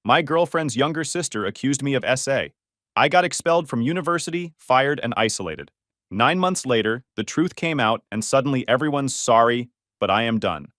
My girlfriend's younger sister accused me of SA. I got expelled from university, fired, and isolated. 9 months later, the truth came out, and suddenly everyone's sorry, but I am done.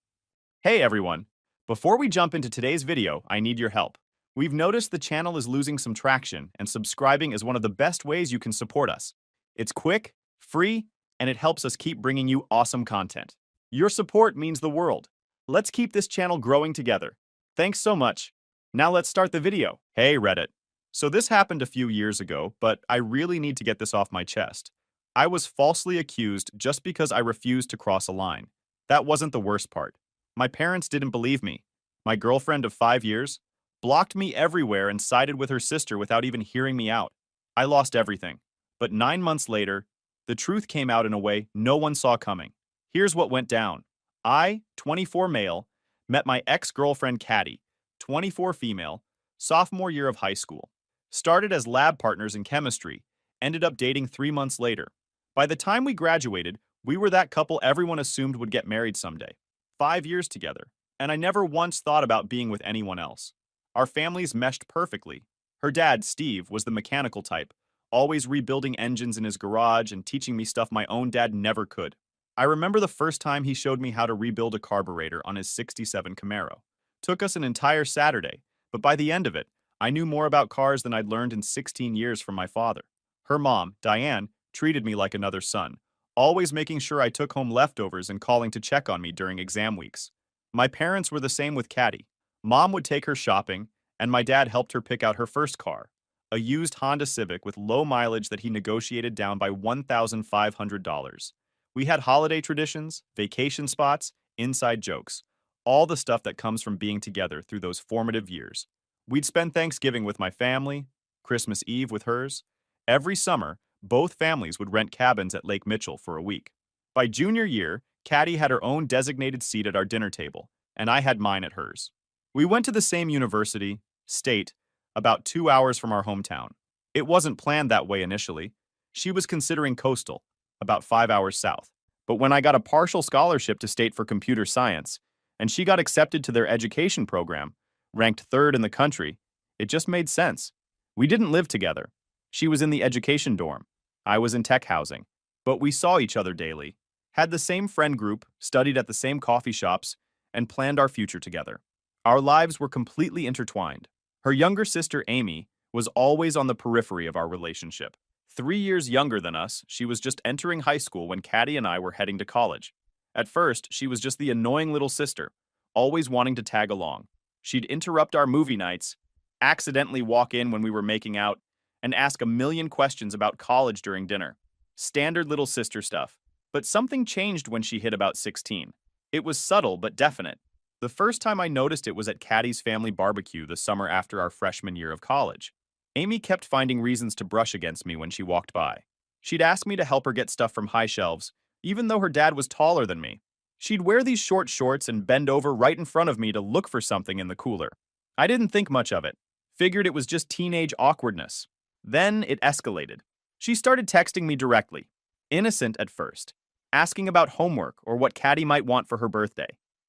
Hey everyone! Before we jump into today's video, I need your help. We've noticed the channel is losing some traction, and subscribing is one of the best ways you can support us. It's quick, free, and it helps us keep bringing you awesome content. Your support means the world. Let's keep this channel growing together. Thanks so much. Now let's start the video. Hey Reddit. So this happened a few years ago, but I really need to get this off my chest. I was falsely accused just because I refused to cross a line. That wasn't the worst part. My parents didn't believe me. My girlfriend of 5 years blocked me everywhere and sided with her sister without even hearing me out. I lost everything. But 9 months later, the truth came out in a way no one saw coming. Here's what went down. I, 24 male, met my ex-girlfriend Caddy, 24 female, sophomore year of high school. Started as lab partners in chemistry, ended up dating 3 months later. By the time we graduated, we were that couple everyone assumed would get married someday. 5 years together, and I never once thought about being with anyone else. Our families meshed perfectly. Her dad, Steve, was the mechanical type, always rebuilding engines in his garage and teaching me stuff my own dad never could. I remember the first time he showed me how to rebuild a carburetor on his '67 Camaro. Took us an entire Saturday, but by the end of it, I knew more about cars than I'd learned in 16 years from my father. Her mom, Diane, treated me like another son, always making sure I took home leftovers and calling to check on me during exam weeks. My parents were the same with Caddy. Mom would take her shopping, and my dad helped her pick out her first car, a used Honda Civic with low mileage that he negotiated down by $1,500. We had holiday traditions, vacation spots, inside jokes, all the stuff that comes from being together through those formative years. We'd spend Thanksgiving with my family, Christmas Eve with hers. Every summer, both families would rent cabins at Lake Mitchell for a week. By junior year, Caddy had her own designated seat at our dinner table, and I had mine at hers. We went to the same university, state, about 2 hours from our hometown. It wasn't planned that way initially. She was considering coastal, about 5 hours south. But when I got a partial scholarship to state for computer science, and she got accepted to their education program, ranked third in the country, it just made sense. We didn't live together. She was in the education dorm. I was in tech housing. But we saw each other daily, had the same friend group, studied at the same coffee shops, and planned our future together. Our lives were completely intertwined. Her younger sister, Amy, was always on the periphery of our relationship. 3 years younger than us, she was just entering high school when Caddy and I were heading to college. At first, she was just the annoying little sister, always wanting to tag along. She'd interrupt our movie nights, accidentally walk in when we were making out, and ask a million questions about college during dinner. Standard little sister stuff. But something changed when she hit about 16. It was subtle but definite. The first time I noticed it was at Caddy's family barbecue the summer after our freshman year of college. Amy kept finding reasons to brush against me when she walked by. She'd ask me to help her get stuff from high shelves, even though her dad was taller than me. She'd wear these short shorts and bend over right in front of me to look for something in the cooler. I didn't think much of it. Figured it was just teenage awkwardness. Then it escalated. She started texting me directly, innocent at first, asking about homework or what Caddy might want for her birthday.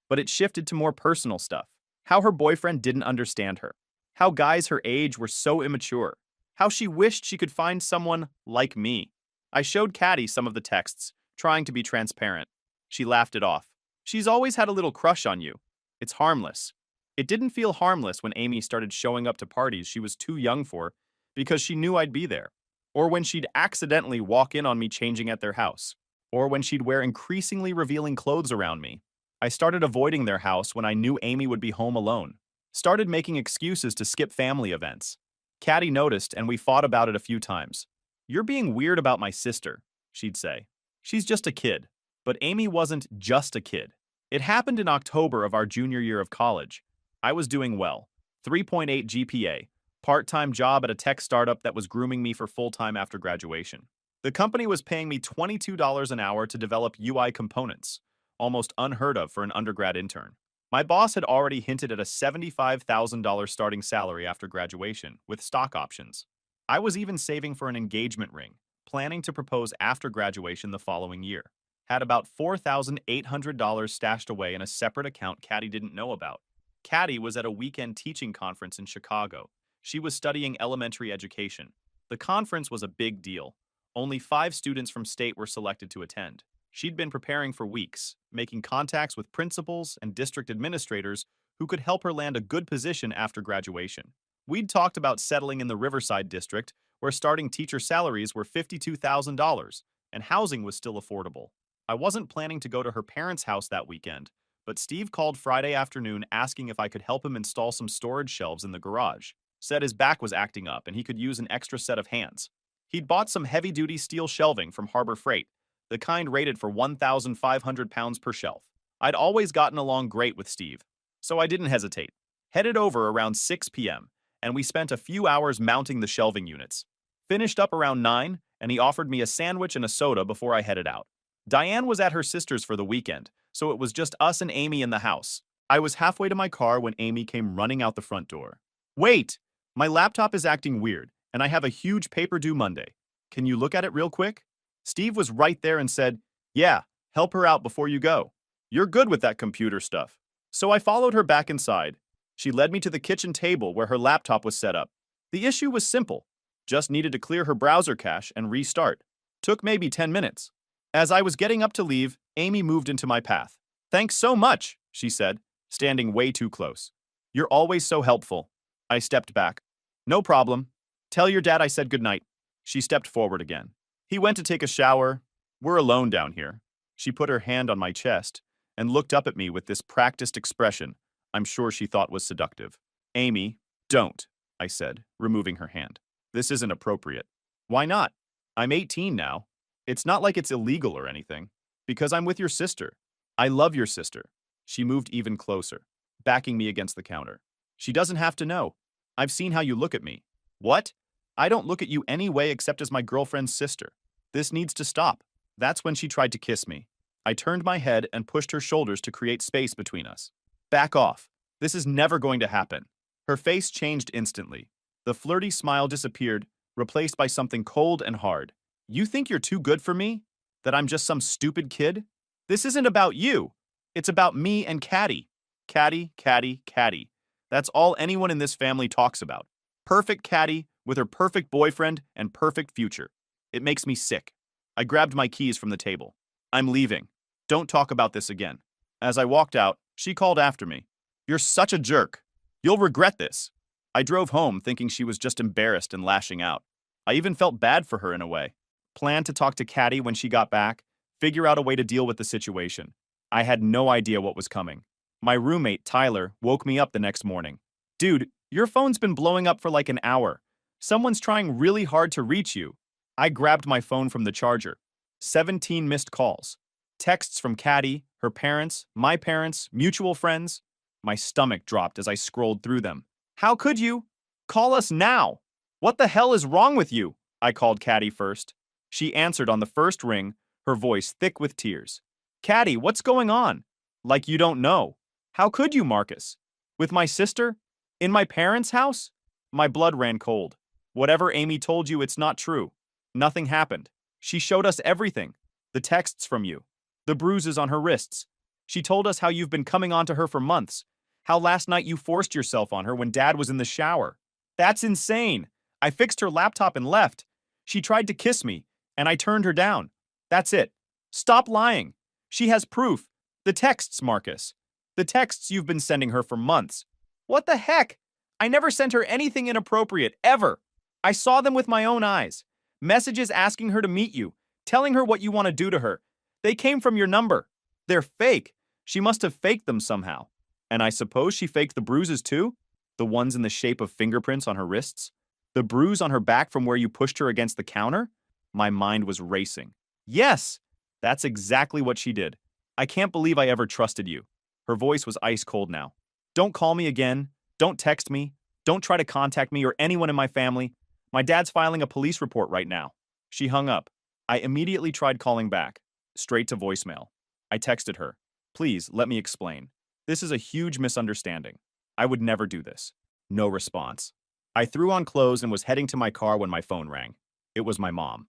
But it shifted to more personal stuff. How her boyfriend didn't understand her. How guys her age were so immature. How she wished she could find someone like me. I showed Caddy some of the texts, trying to be transparent. She laughed it off. She's always had a little crush on you. It's harmless. It didn't feel harmless when Amy started showing up to parties she was too young for because she knew I'd be there. Or when she'd accidentally walk in on me changing at their house. Or when she'd wear increasingly revealing clothes around me. I started avoiding their house when I knew Amy would be home alone. Started making excuses to skip family events. Caddy noticed and we fought about it a few times. "You're being weird about my sister," she'd say. "She's just a kid." But Amy wasn't just a kid. It happened in October of our junior year of college. I was doing well. 3.8 GPA, part-time job at a tech startup that was grooming me for full-time after graduation. The company was paying me $22 an hour to develop UI components, almost unheard of for an undergrad intern. My boss had already hinted at a $75,000 starting salary after graduation, with stock options. I was even saving for an engagement ring, planning to propose after graduation the following year. Had about $4,800 stashed away in a separate account Caddy didn't know about. Caddy was at a weekend teaching conference in Chicago. She was studying elementary education. The conference was a big deal. Only 5 students from state were selected to attend. She'd been preparing for weeks, making contacts with principals and district administrators who could help her land a good position after graduation. We'd talked about settling in the Riverside district, where starting teacher salaries were $52,000, and housing was still affordable. I wasn't planning to go to her parents' house that weekend, but Steve called Friday afternoon asking if I could help him install some storage shelves in the garage. Said his back was acting up and he could use an extra set of hands. He'd bought some heavy-duty steel shelving from Harbor Freight, the kind rated for 1,500 pounds per shelf. I'd always gotten along great with Steve, so I didn't hesitate. Headed over around 6 p.m., and we spent a few hours mounting the shelving units. Finished up around 9, and he offered me a sandwich and a soda before I headed out. Diane was at her sister's for the weekend, so it was just us and Amy in the house. I was halfway to my car when Amy came running out the front door. "Wait! My laptop is acting weird, and I have a huge paper due Monday. Can you look at it real quick?" Steve was right there and said, "Yeah, help her out before you go. You're good with that computer stuff." So I followed her back inside. She led me to the kitchen table where her laptop was set up. The issue was simple. Just needed to clear her browser cache and restart. Took maybe 10 minutes. As I was getting up to leave, Amy moved into my path. "Thanks so much," she said, standing way too close. "You're always so helpful." I stepped back. "No problem. Tell your dad I said goodnight." She stepped forward again. "He went to take a shower. We're alone down here." She put her hand on my chest and looked up at me with this practiced expression I'm sure she thought was seductive. "Amy, don't," I said, removing her hand. "This isn't appropriate." "Why not? I'm 18 now. It's not like it's illegal or anything. Because I'm with your sister. I love your sister." She moved even closer, backing me against the counter. "She doesn't have to know. I've seen how you look at me." "What? I don't look at you any way except as my girlfriend's sister. This needs to stop." That's when she tried to kiss me. I turned my head and pushed her shoulders to create space between us. "Back off. This is never going to happen." Her face changed instantly. The flirty smile disappeared, replaced by something cold and hard. "You think you're too good for me? That I'm just some stupid kid? This isn't about you. It's about me and Caddy. Caddy, Caddy, Caddy. That's all anyone in this family talks about. Perfect Caddy with her perfect boyfriend and perfect future. It makes me sick." I grabbed my keys from the table. "I'm leaving. Don't talk about this again." As I walked out, she called after me. "You're such a jerk. You'll regret this." I drove home thinking she was just embarrassed and lashing out. I even felt bad for her in a way. Planned to talk to Caddy when she got back, figure out a way to deal with the situation. I had no idea what was coming. My roommate, Tyler, woke me up the next morning. "Dude, your phone's been blowing up for like an hour. Someone's trying really hard to reach you." I grabbed my phone from the charger. 17 missed calls. Texts from Caddy, her parents, my parents, mutual friends. My stomach dropped as I scrolled through them. "How could you? Call us now. What the hell is wrong with you?" I called Caddy first. She answered on the first ring, her voice thick with tears. "Caddy, what's going on?" "Like you don't know. How could you, Marcus? With my sister? In my parents' house?" My blood ran cold. "Whatever Amy told you, it's not true. Nothing happened. She showed us everything. The texts from you. The bruises on her wrists. She told us how you've been coming on to her for months. How last night you forced yourself on her when Dad was in the shower. That's insane. I fixed her laptop and left. She tried to kiss me, and I turned her down. That's it. Stop lying. She has proof. The texts, Marcus. The texts you've been sending her for months." "What the heck? I never sent her anything inappropriate, ever. I saw them with my own eyes. Messages asking her to meet you, telling her what you want to do to her. They came from your number. They're fake. She must have faked them somehow. And I suppose she faked the bruises too? The ones in the shape of fingerprints on her wrists? The bruise on her back from where you pushed her against the counter?" My mind was racing. "Yes, that's exactly what she did. I can't believe I ever trusted you." Her voice was ice cold now. "Don't call me again. Don't text me. Don't try to contact me or anyone in my family. My dad's filing a police report right now." She hung up. I immediately tried calling back. Straight to voicemail. I texted her. "Please, let me explain. This is a huge misunderstanding. I would never do this." No response. I threw on clothes and was heading to my car when my phone rang. It was my mom.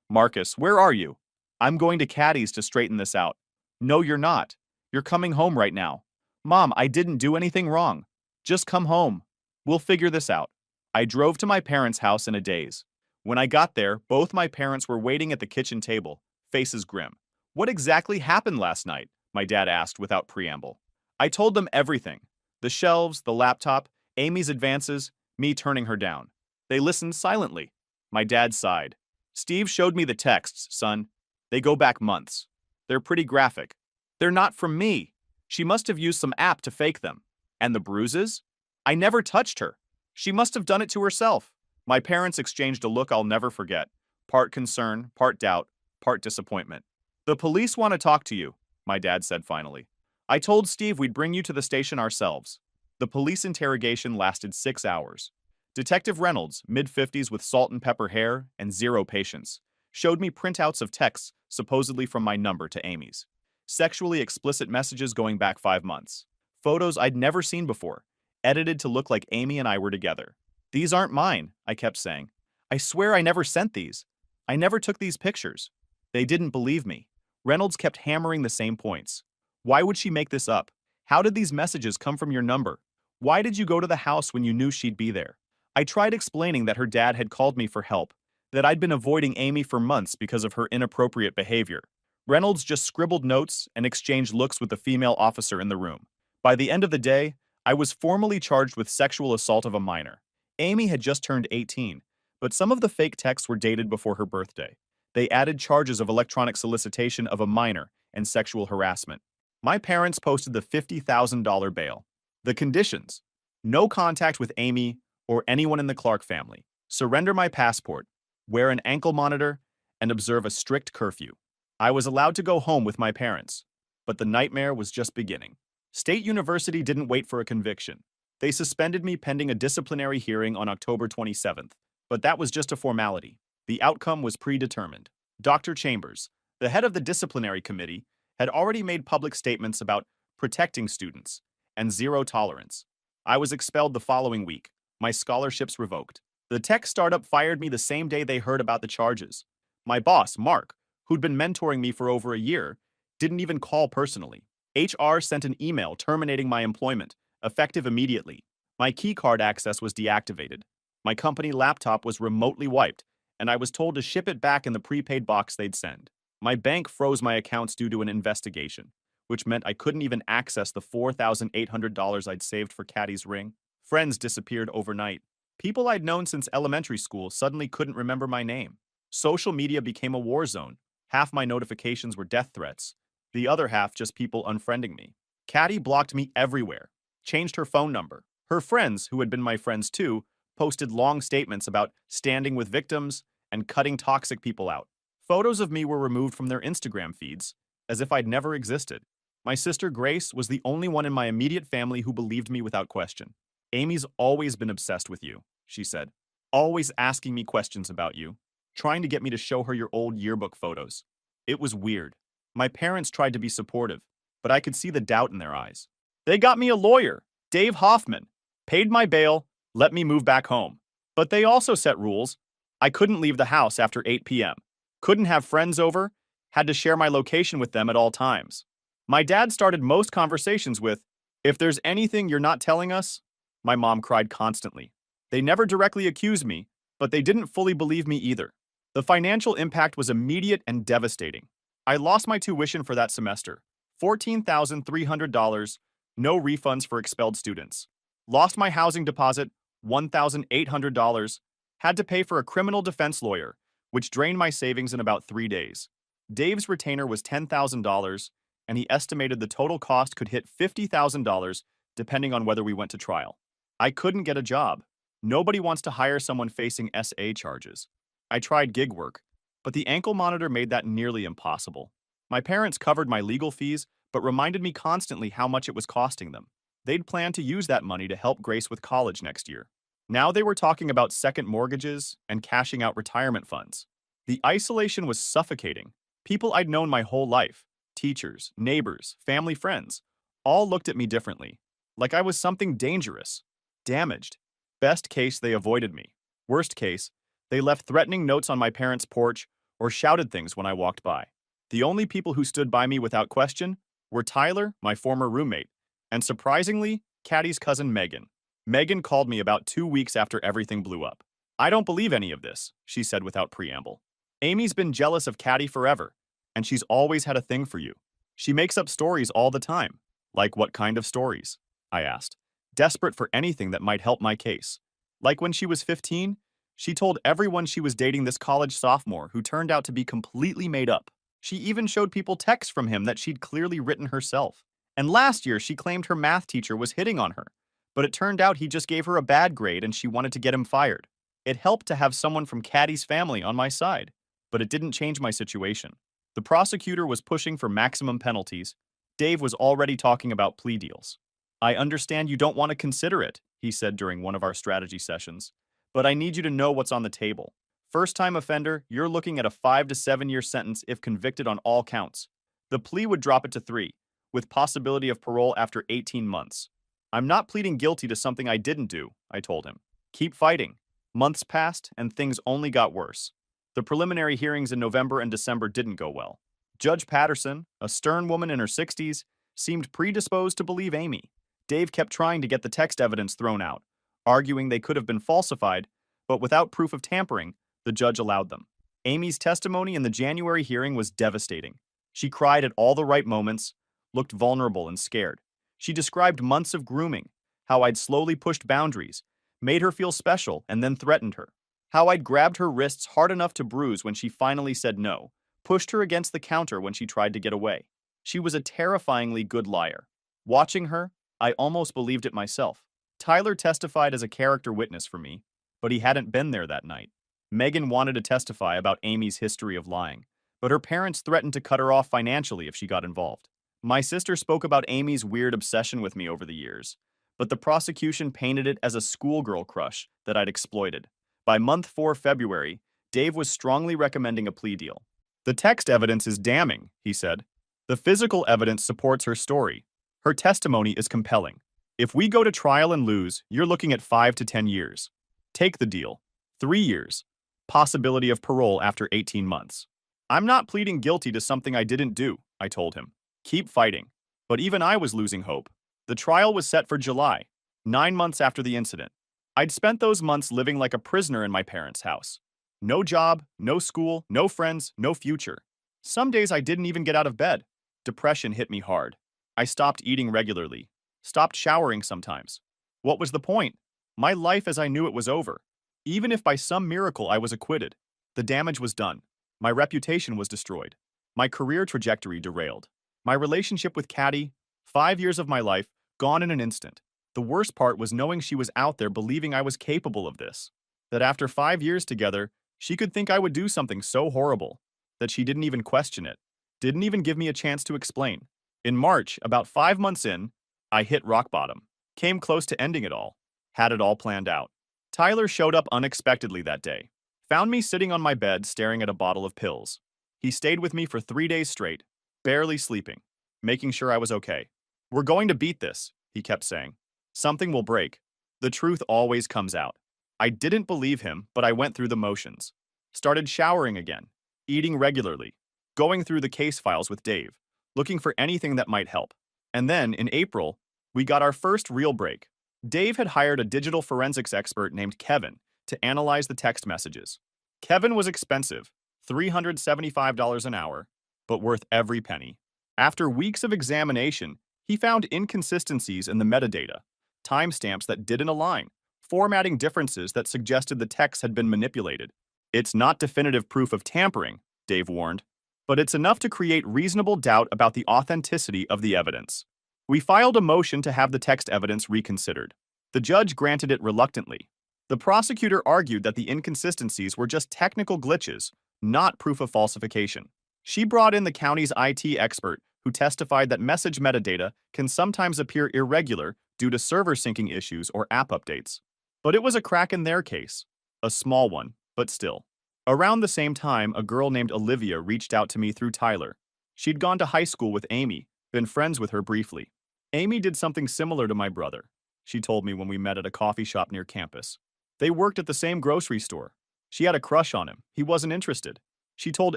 "Marcus, where are you?" "I'm going to Caddy's to straighten this out." "No, you're not. You're coming home right now. Mom, I didn't do anything wrong. Just come home. We'll figure this out. I drove to my parents' house in a daze. When I got there, both my parents were waiting at the kitchen table, faces grim. What exactly happened last night? My dad asked without preamble. I told them everything. The shelves, the laptop, Amy's advances, me turning her down. They listened silently. My dad sighed. Steve showed me the texts, son. They go back months. They're pretty graphic. They're not from me. She must have used some app to fake them. And the bruises? I never touched her. She must have done it to herself. My parents exchanged a look I'll never forget. Part concern, part doubt, part disappointment. The police want to talk to you, my dad said finally. I told Steve we'd bring you to the station ourselves. The police interrogation lasted 6 hours. Detective Reynolds, mid-50s with salt and pepper hair and zero patience, showed me printouts of texts supposedly from my number to Amy's. Sexually explicit messages going back 5 months. Photos I'd never seen before, edited to look like Amy and I were together. These aren't mine, I kept saying. I swear I never sent these. I never took these pictures. They didn't believe me. Reynolds kept hammering the same points. Why would she make this up? How did these messages come from your number? Why did you go to the house when you knew she'd be there? I tried explaining that her dad had called me for help, that I'd been avoiding Amy for months because of her inappropriate behavior. Reynolds just scribbled notes and exchanged looks with the female officer in the room. By the end of the day, I was formally charged with sexual assault of a minor. Amy had just turned 18, but some of the fake texts were dated before her birthday. They added charges of electronic solicitation of a minor and sexual harassment. My parents posted the $50,000 bail. The conditions: no contact with Amy or anyone in the Clark family. Surrender my passport, wear an ankle monitor, and observe a strict curfew. I was allowed to go home with my parents, but the nightmare was just beginning. State University didn't wait for a conviction. They suspended me pending a disciplinary hearing on October 27th, but that was just a formality. The outcome was predetermined. Dr. Chambers, the head of the disciplinary committee, had already made public statements about protecting students and zero tolerance. I was expelled the following week. My scholarships revoked. The tech startup fired me the same day they heard about the charges. My boss, Mark, who'd been mentoring me for over a year, didn't even call personally. HR sent an email terminating my employment, effective immediately. My keycard access was deactivated. My company laptop was remotely wiped, and I was told to ship it back in the prepaid box they'd send. My bank froze my accounts due to an investigation, which meant I couldn't even access the $4,800 I'd saved for Caddy's ring. Friends disappeared overnight. People I'd known since elementary school suddenly couldn't remember my name. Social media became a war zone. Half my notifications were death threats, the other half just people unfriending me. Caddy blocked me everywhere, changed her phone number. Her friends, who had been my friends too, posted long statements about standing with victims and cutting toxic people out. Photos of me were removed from their Instagram feeds, as if I'd never existed. My sister Grace was the only one in my immediate family who believed me without question. Amy's always been obsessed with you, she said. Always asking me questions about you, trying to get me to show her your old yearbook photos. It was weird. My parents tried to be supportive, but I could see the doubt in their eyes. They got me a lawyer, Dave Hoffman, paid my bail, let me move back home. But they also set rules. I couldn't leave the house after 8 p.m., couldn't have friends over, had to share my location with them at all times. My dad started most conversations with, "If there's anything you're not telling us," my mom cried constantly. They never directly accused me, but they didn't fully believe me either. The financial impact was immediate and devastating. I lost my tuition for that semester, $14,300, no refunds for expelled students. Lost my housing deposit, $1,800, had to pay for a criminal defense lawyer, which drained my savings in about 3 days. Dave's retainer was $10,000, and he estimated the total cost could hit $50,000 depending on whether we went to trial. I couldn't get a job. Nobody wants to hire someone facing SA charges. I tried gig work, but the ankle monitor made that nearly impossible. My parents covered my legal fees, but reminded me constantly how much it was costing them. They'd planned to use that money to help Grace with college next year. Now they were talking about second mortgages and cashing out retirement funds. The isolation was suffocating. People I'd known my whole life, teachers, neighbors, family friends, all looked at me differently, like I was something dangerous, damaged. Best case, they avoided me. Worst case, they left threatening notes on my parents' porch or shouted things when I walked by. The only people who stood by me without question were Tyler, my former roommate, And surprisingly, Caddy's cousin Megan. Megan called me about 2 weeks after everything blew up. I don't believe any of this, she said without preamble. Amy's been jealous of Caddy forever, and she's always had a thing for you. She makes up stories all the time. Like what kind of stories? I asked, desperate for anything that might help my case. Like when she was 15, she told everyone she was dating this college sophomore who turned out to be completely made up. She even showed people texts from him that she'd clearly written herself. And last year, she claimed her math teacher was hitting on her, but it turned out he just gave her a bad grade and she wanted to get him fired. It helped to have someone from Caddy's family on my side, but it didn't change my situation. The prosecutor was pushing for maximum penalties. Dave was already talking about plea deals. I understand you don't want to consider it, he said during one of our strategy sessions, but I need you to know what's on the table. First-time offender, you're looking at a 5 to 7 year sentence if convicted on all counts. The plea would drop it to 3, with possibility of parole after 18 months. I'm not pleading guilty to something I didn't do, I told him. Keep fighting. Months passed, and things only got worse. The preliminary hearings in November and December didn't go well. Judge Patterson, a stern woman in her 60s, seemed predisposed to believe Amy. Dave kept trying to get the text evidence thrown out, arguing they could have been falsified, but without proof of tampering, the judge allowed them. Amy's testimony in the January hearing was devastating. She cried at all the right moments, looked vulnerable and scared. She described months of grooming, how I'd slowly pushed boundaries, made her feel special, and then threatened her. How I'd grabbed her wrists hard enough to bruise when she finally said no, pushed her against the counter when she tried to get away. She was a terrifyingly good liar. Watching her, I almost believed it myself. Tyler testified as a character witness for me, but he hadn't been there that night. Megan wanted to testify about Amy's history of lying, but her parents threatened to cut her off financially if she got involved. My sister spoke about Amy's weird obsession with me over the years, but the prosecution painted it as a schoolgirl crush that I'd exploited. By month 4 February, Dave was strongly recommending a plea deal. The text evidence is damning, he said. The physical evidence supports her story. Her testimony is compelling. If we go to trial and lose, you're looking at 5 to 10 years. Take the deal. 3 years. Possibility of parole after 18 months. I'm not pleading guilty to something I didn't do, I told him. Keep fighting. But even I was losing hope. The trial was set for July, 9 months after the incident. I'd spent those months living like a prisoner in my parents' house. No job, no school, no friends, no future. Some days I didn't even get out of bed. Depression hit me hard. I stopped eating regularly, stopped showering sometimes. What was the point? My life as I knew it was over. Even if by some miracle I was acquitted, the damage was done. My reputation was destroyed. My career trajectory derailed. My relationship with Caddy, 5 years of my life, gone in an instant. The worst part was knowing she was out there believing I was capable of this. That after 5 years together, she could think I would do something so horrible that she didn't even question it, didn't even give me a chance to explain. In March, about 5 months in, I hit rock bottom, came close to ending it all, had it all planned out. Tyler showed up unexpectedly that day, found me sitting on my bed staring at a bottle of pills. He stayed with me for 3 days straight, barely sleeping, making sure I was okay. We're going to beat this, he kept saying. Something will break. The truth always comes out. I didn't believe him, but I went through the motions. Started showering again, eating regularly, going through the case files with Dave, looking for anything that might help. And then, in April, we got our first real break. Dave had hired a digital forensics expert named Kevin to analyze the text messages. Kevin was expensive, $375 an hour, but worth every penny. After weeks of examination, he found inconsistencies in the metadata, timestamps that didn't align, formatting differences that suggested the text had been manipulated. It's not definitive proof of tampering, Dave warned, but it's enough to create reasonable doubt about the authenticity of the evidence. We filed a motion to have the text evidence reconsidered. The judge granted it reluctantly. The prosecutor argued that the inconsistencies were just technical glitches, not proof of falsification. She brought in the county's IT expert, who testified that message metadata can sometimes appear irregular due to server syncing issues or app updates. But it was a crack in their case. A small one, but still. Around the same time, a girl named Olivia reached out to me through Tyler. She'd gone to high school with Amy, been friends with her briefly. Amy did something similar to my brother, she told me when we met at a coffee shop near campus. They worked at the same grocery store. She had a crush on him. He wasn't interested. She told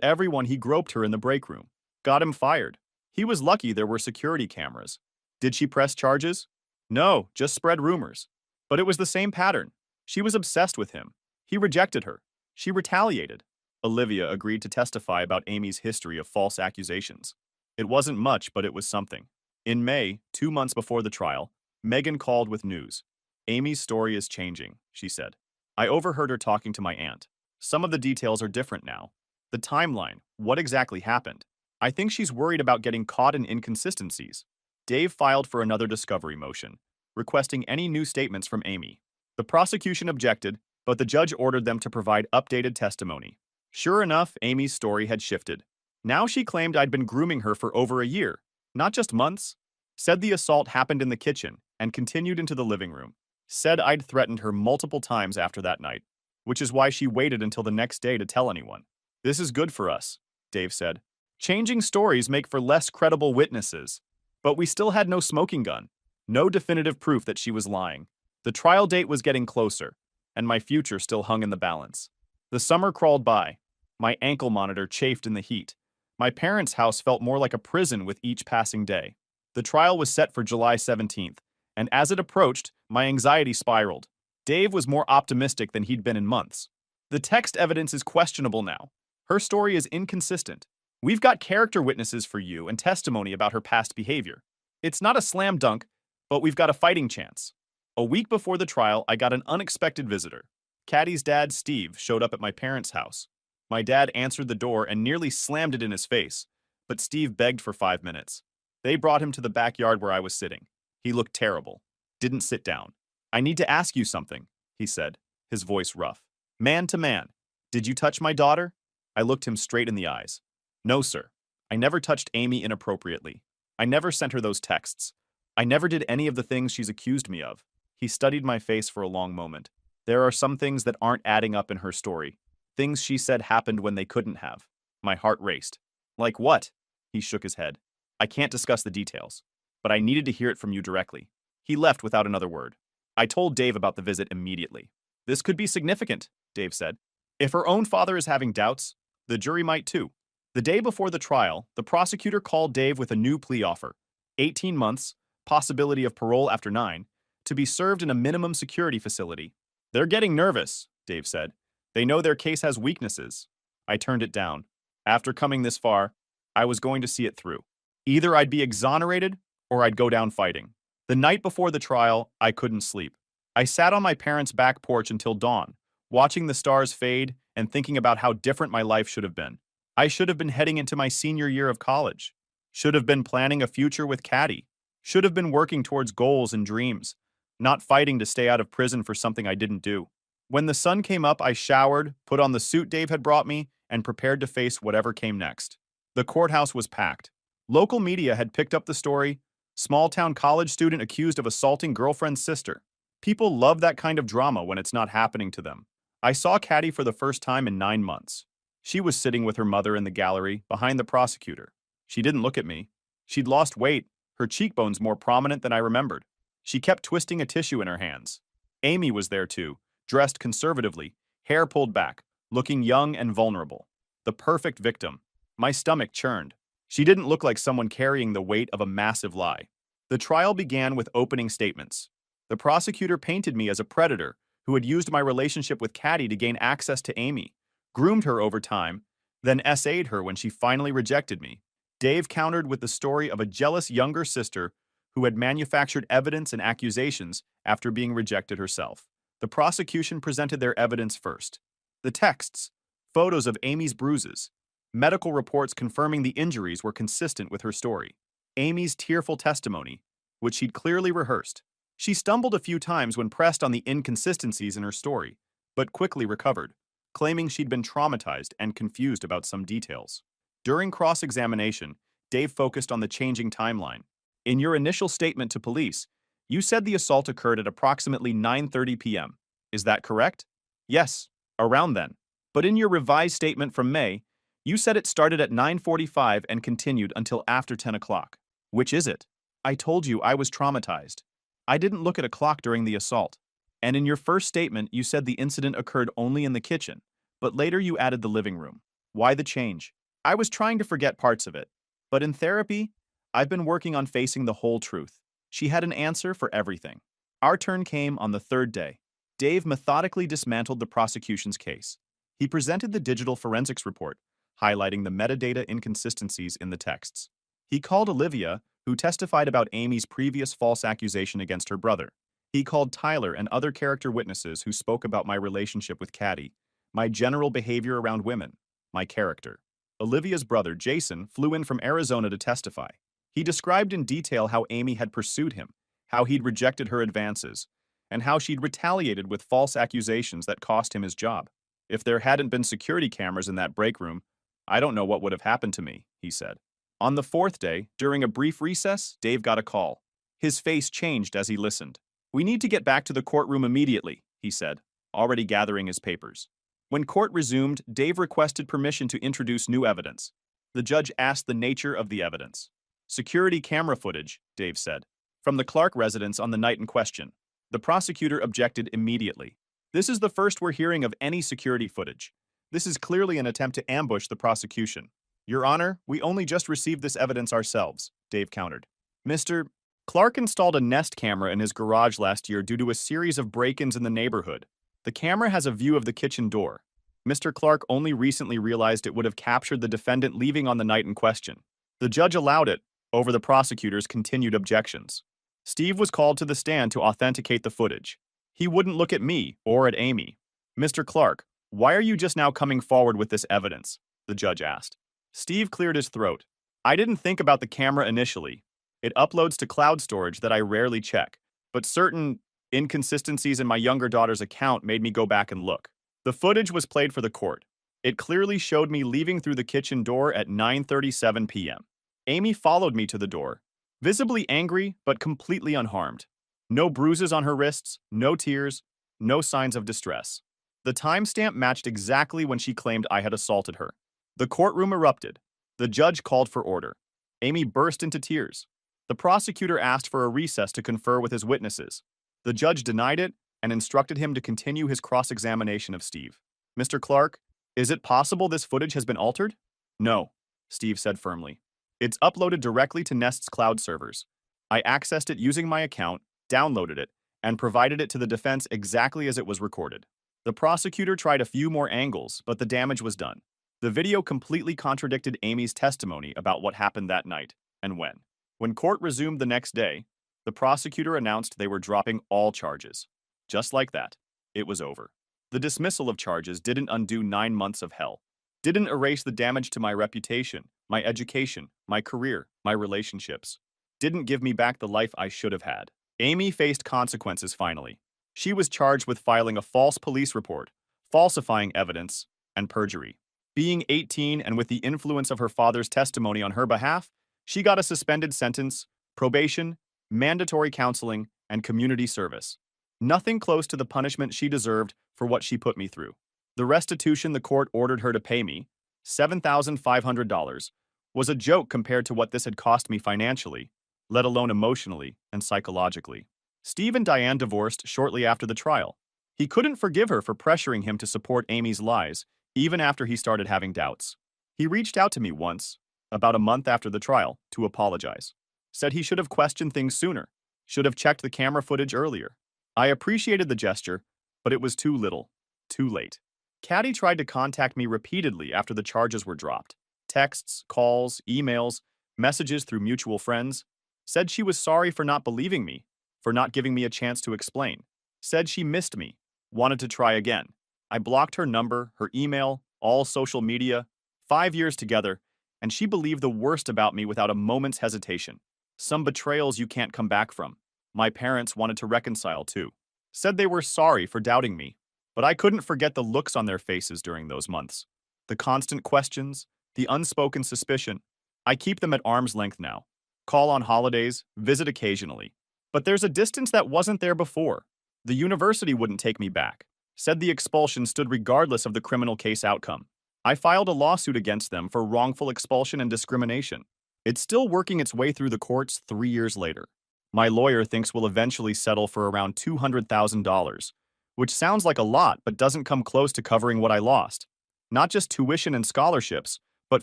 everyone he groped her in the break room. Got him fired. He was lucky there were security cameras. Did she press charges? No, just spread rumors. But it was the same pattern. She was obsessed with him. He rejected her. She retaliated. Olivia agreed to testify about Amy's history of false accusations. It wasn't much, but it was something. In May, 2 months before the trial, Megan called with news. Amy's story is changing, she said. I overheard her talking to my aunt. Some of the details are different now. The timeline, what exactly happened? I think she's worried about getting caught in inconsistencies. Dave filed for another discovery motion, requesting any new statements from Amy. The prosecution objected, but the judge ordered them to provide updated testimony. Sure enough, Amy's story had shifted. Now she claimed I'd been grooming her for over a year, not just months. Said the assault happened in the kitchen and continued into the living room. Said I'd threatened her multiple times after that night, which is why she waited until the next day to tell anyone. This is good for us, Dave said. Changing stories make for less credible witnesses. But we still had no smoking gun, no definitive proof that she was lying. The trial date was getting closer, and my future still hung in the balance. The summer crawled by. My ankle monitor chafed in the heat. My parents' house felt more like a prison with each passing day. The trial was set for July 17th, and as it approached, my anxiety spiraled. Dave was more optimistic than he'd been in months. The text evidence is questionable now. Her story is inconsistent. We've got character witnesses for you and testimony about her past behavior. It's not a slam dunk, but we've got a fighting chance. A week before the trial, I got an unexpected visitor. Caddy's dad, Steve, showed up at my parents' house. My dad answered the door and nearly slammed it in his face, but Steve begged for 5 minutes. They brought him to the backyard where I was sitting. He looked terrible. Didn't sit down. I need to ask you something, he said, his voice rough. Man to man, did you touch my daughter? I looked him straight in the eyes. No, sir. I never touched Amy inappropriately. I never sent her those texts. I never did any of the things she's accused me of. He studied my face for a long moment. There are some things that aren't adding up in her story. Things she said happened when they couldn't have. My heart raced. Like what? He shook his head. I can't discuss the details, but I needed to hear it from you directly. He left without another word. I told Dave about the visit immediately. This could be significant, Dave said. If her own father is having doubts, the jury might too. The day before the trial, the prosecutor called Dave with a new plea offer, 18 months, possibility of parole after 9, to be served in a minimum security facility. They're getting nervous, Dave said. They know their case has weaknesses. I turned it down. After coming this far, I was going to see it through. Either I'd be exonerated or I'd go down fighting. The night before the trial, I couldn't sleep. I sat on my parents' back porch until dawn, watching the stars fade and thinking about how different my life should have been. I should have been heading into my senior year of college. Should have been planning a future with Caddy. Should have been working towards goals and dreams, not fighting to stay out of prison for something I didn't do. When the sun came up, I showered, put on the suit Dave had brought me, and prepared to face whatever came next. The courthouse was packed. Local media had picked up the story. Small-town college student accused of assaulting girlfriend's sister. People love that kind of drama when it's not happening to them. I saw Caddy for the first time in 9 months. She was sitting with her mother in the gallery, behind the prosecutor. She didn't look at me. She'd lost weight, her cheekbones more prominent than I remembered. She kept twisting a tissue in her hands. Amy was there too, dressed conservatively, hair pulled back, looking young and vulnerable. The perfect victim. My stomach churned. She didn't look like someone carrying the weight of a massive lie. The trial began with opening statements. The prosecutor painted me as a predator who had used my relationship with Caddy to gain access to Amy, groomed her over time, then SA'd her when she finally rejected me. Dave countered with the story of a jealous younger sister who had manufactured evidence and accusations after being rejected herself. The prosecution presented their evidence first. The texts, photos of Amy's bruises, medical reports confirming the injuries were consistent with her story. Amy's tearful testimony, which she'd clearly rehearsed. She stumbled a few times when pressed on the inconsistencies in her story, but quickly recovered, claiming she'd been traumatized and confused about some details. During cross-examination, Dave focused on the changing timeline. In your initial statement to police, you said the assault occurred at approximately 9:30 p.m. Is that correct? Yes, around then. But in your revised statement from May, you said it started at 9:45 and continued until after 10 o'clock. Which is it? I told you I was traumatized. I didn't look at a clock during the assault. And in your first statement, you said the incident occurred only in the kitchen, but later you added the living room. Why the change? I was trying to forget parts of it. But in therapy, I've been working on facing the whole truth. She had an answer for everything. Our turn came on the third day. Dave methodically dismantled the prosecution's case. He presented the digital forensics report, highlighting the metadata inconsistencies in the texts. He called Olivia, who testified about Amy's previous false accusation against her brother. He called Tyler and other character witnesses who spoke about my relationship with Caddy, my general behavior around women, my character. Olivia's brother, Jason, flew in from Arizona to testify. He described in detail how Amy had pursued him, how he'd rejected her advances, and how she'd retaliated with false accusations that cost him his job. If there hadn't been security cameras in that break room, I don't know what would have happened to me, he said. On the fourth day, during a brief recess, Dave got a call. His face changed as he listened. "We need to get back to the courtroom immediately," he said, already gathering his papers. When court resumed, Dave requested permission to introduce new evidence. The judge asked the nature of the evidence. "Security camera footage," Dave said, "from the Clark residence on the night in question." The prosecutor objected immediately. "This is the first we're hearing of any security footage. This is clearly an attempt to ambush the prosecution." "Your Honor, we only just received this evidence ourselves," Dave countered. "Mr. Clark installed a Nest camera in his garage last year due to a series of break-ins in the neighborhood. The camera has a view of the kitchen door. Mr. Clark only recently realized it would have captured the defendant leaving on the night in question." The judge allowed it, over the prosecutor's continued objections. Steve was called to the stand to authenticate the footage. He wouldn't look at me or at Amy. "Mr. Clark, why are you just now coming forward with this evidence?" the judge asked. Steve cleared his throat. "I didn't think about the camera initially. It uploads to cloud storage that I rarely check, but certain inconsistencies in my younger daughter's account made me go back and look. The footage was played for the court. It clearly showed me leaving through the kitchen door at 9:37 p.m. Amy followed me to the door, visibly angry but completely unharmed. No bruises on her wrists, no tears, no signs of distress. The timestamp matched exactly when she claimed I had assaulted her. The courtroom erupted. The judge called for order. Amy burst into tears. The prosecutor asked for a recess to confer with his witnesses. The judge denied it and instructed him to continue his cross-examination of Steve. "Mr. Clark, is it possible this footage has been altered?" "No," Steve said firmly. "It's uploaded directly to Nest's cloud servers. I accessed it using my account, downloaded it, and provided it to the defense exactly as it was recorded." The prosecutor tried a few more angles, but the damage was done. The video completely contradicted Amy's testimony about what happened that night and when. When court resumed the next day, the prosecutor announced they were dropping all charges. Just like that, it was over. The dismissal of charges didn't undo 9 months of hell. Didn't erase the damage to my reputation, my education, my career, my relationships. Didn't give me back the life I should have had. Amy faced consequences finally. She was charged with filing a false police report, falsifying evidence, and perjury. Being 18 and with the influence of her father's testimony on her behalf, she got a suspended sentence, probation, mandatory counseling, and community service. Nothing close to the punishment she deserved for what she put me through. The restitution the court ordered her to pay me, $7,500, was a joke compared to what this had cost me financially, let alone emotionally and psychologically. Steve and Diane divorced shortly after the trial. He couldn't forgive her for pressuring him to support Amy's lies, even after he started having doubts. He reached out to me once, about a month after the trial, to apologize. Said he should have questioned things sooner, should have checked the camera footage earlier. I appreciated the gesture, but it was too little, too late. Caddy tried to contact me repeatedly after the charges were dropped. Texts, calls, emails, messages through mutual friends. Said she was sorry for not believing me, for not giving me a chance to explain. Said she missed me, wanted to try again. I blocked her number, her email, all social media, 5 years together, and she believed the worst about me without a moment's hesitation. Some betrayals you can't come back from. My parents wanted to reconcile too. Said they were sorry for doubting me, but I couldn't forget the looks on their faces during those months. The constant questions, the unspoken suspicion. I keep them at arm's length now. Call on holidays, visit occasionally. But there's a distance that wasn't there before. The university wouldn't take me back. Said the expulsion stood regardless of the criminal case outcome. I filed a lawsuit against them for wrongful expulsion and discrimination. It's still working its way through the courts 3 years later. My lawyer thinks we'll eventually settle for around $200,000, which sounds like a lot but doesn't come close to covering what I lost. Not just tuition and scholarships, but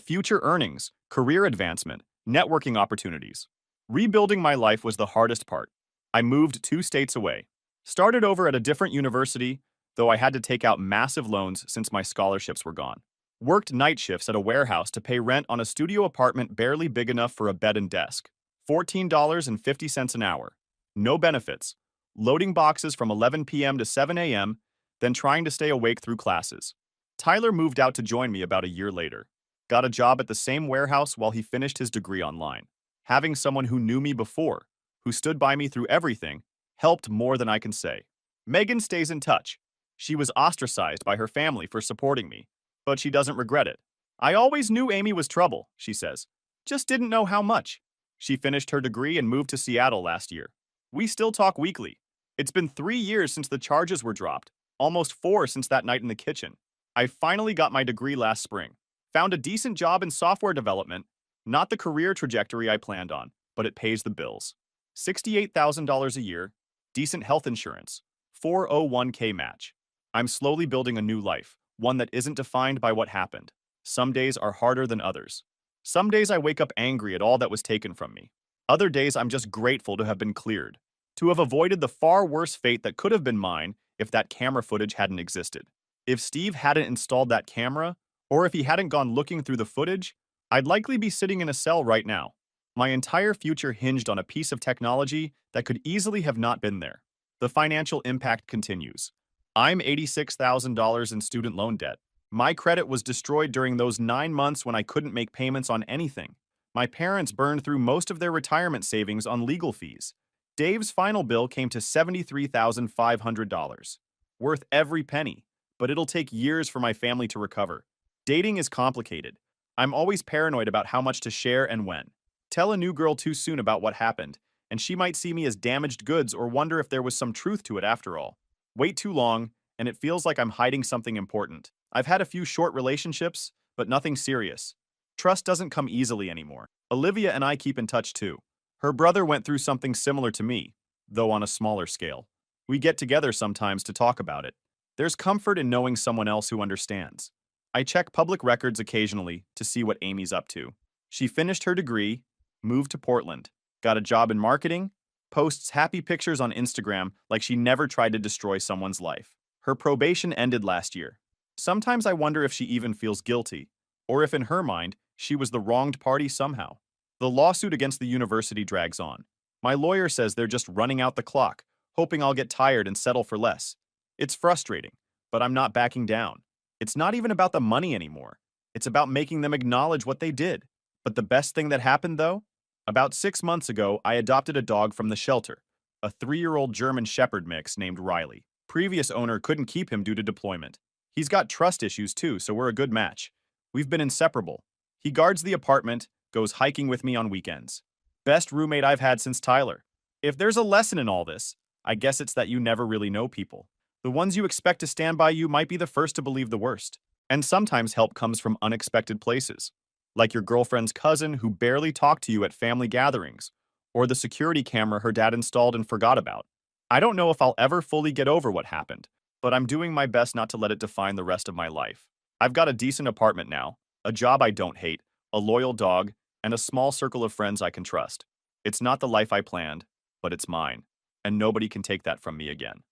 future earnings, career advancement, networking opportunities. Rebuilding my life was the hardest part. I moved 2 states away. Started over at a different university, though I had to take out massive loans since my scholarships were gone. Worked night shifts at a warehouse to pay rent on a studio apartment barely big enough for a bed and desk. $14.50 an hour. No benefits. Loading boxes from 11 p.m. to 7 a.m., then trying to stay awake through classes. Tyler moved out to join me about a year later. Got a job at the same warehouse while he finished his degree online. Having someone who knew me before, who stood by me through everything, helped more than I can say. Megan stays in touch. She was ostracized by her family for supporting me, but she doesn't regret it. I always knew Amy was trouble, she says. Just didn't know how much. She finished her degree and moved to Seattle last year. We still talk weekly. It's been 3 years since the charges were dropped, almost 4 since that night in the kitchen. I finally got my degree last spring. Found a decent job in software development, not the career trajectory I planned on, but it pays the bills. $68,000 a year, decent health insurance, 401k match. I'm slowly building a new life, one that isn't defined by what happened. Some days are harder than others. Some days I wake up angry at all that was taken from me. Other days I'm just grateful to have been cleared, to have avoided the far worse fate that could have been mine if that camera footage hadn't existed. If Steve hadn't installed that camera, or if he hadn't gone looking through the footage, I'd likely be sitting in a cell right now. My entire future hinged on a piece of technology that could easily have not been there. The financial impact continues. I'm $86,000 in student loan debt. My credit was destroyed during those 9 months when I couldn't make payments on anything. My parents burned through most of their retirement savings on legal fees. Dave's final bill came to $73,500. Worth every penny, but it'll take years for my family to recover. Dating is complicated. I'm always paranoid about how much to share and when. Tell a new girl too soon about what happened, and she might see me as damaged goods or wonder if there was some truth to it after all. Wait too long, and it feels like I'm hiding something important. I've had a few short relationships, but nothing serious. Trust doesn't come easily anymore. Olivia and I keep in touch too. Her brother went through something similar to me, though on a smaller scale. We get together sometimes to talk about it. There's comfort in knowing someone else who understands. I check public records occasionally to see what Amy's up to. She finished her degree, moved to Portland, got a job in marketing, posts happy pictures on Instagram like she never tried to destroy someone's life. Her probation ended last year. Sometimes I wonder if she even feels guilty, or if in her mind, she was the wronged party somehow. The lawsuit against the university drags on. My lawyer says they're just running out the clock, hoping I'll get tired and settle for less. It's frustrating, but I'm not backing down. It's not even about the money anymore. It's about making them acknowledge what they did. But the best thing that happened, though? About 6 months ago, I adopted a dog from the shelter, a 3-year-old German Shepherd mix named Riley. Previous owner couldn't keep him due to deployment. He's got trust issues too, so we're a good match. We've been inseparable. He guards the apartment, goes hiking with me on weekends. Best roommate I've had since Tyler. If there's a lesson in all this, I guess it's that you never really know people. The ones you expect to stand by you might be the first to believe the worst. And sometimes help comes from unexpected places, like your girlfriend's cousin who barely talked to you at family gatherings, or the security camera her dad installed and forgot about. I don't know if I'll ever fully get over what happened, but I'm doing my best not to let it define the rest of my life. I've got a decent apartment now, a job I don't hate, a loyal dog, and a small circle of friends I can trust. It's not the life I planned, but it's mine, and nobody can take that from me again.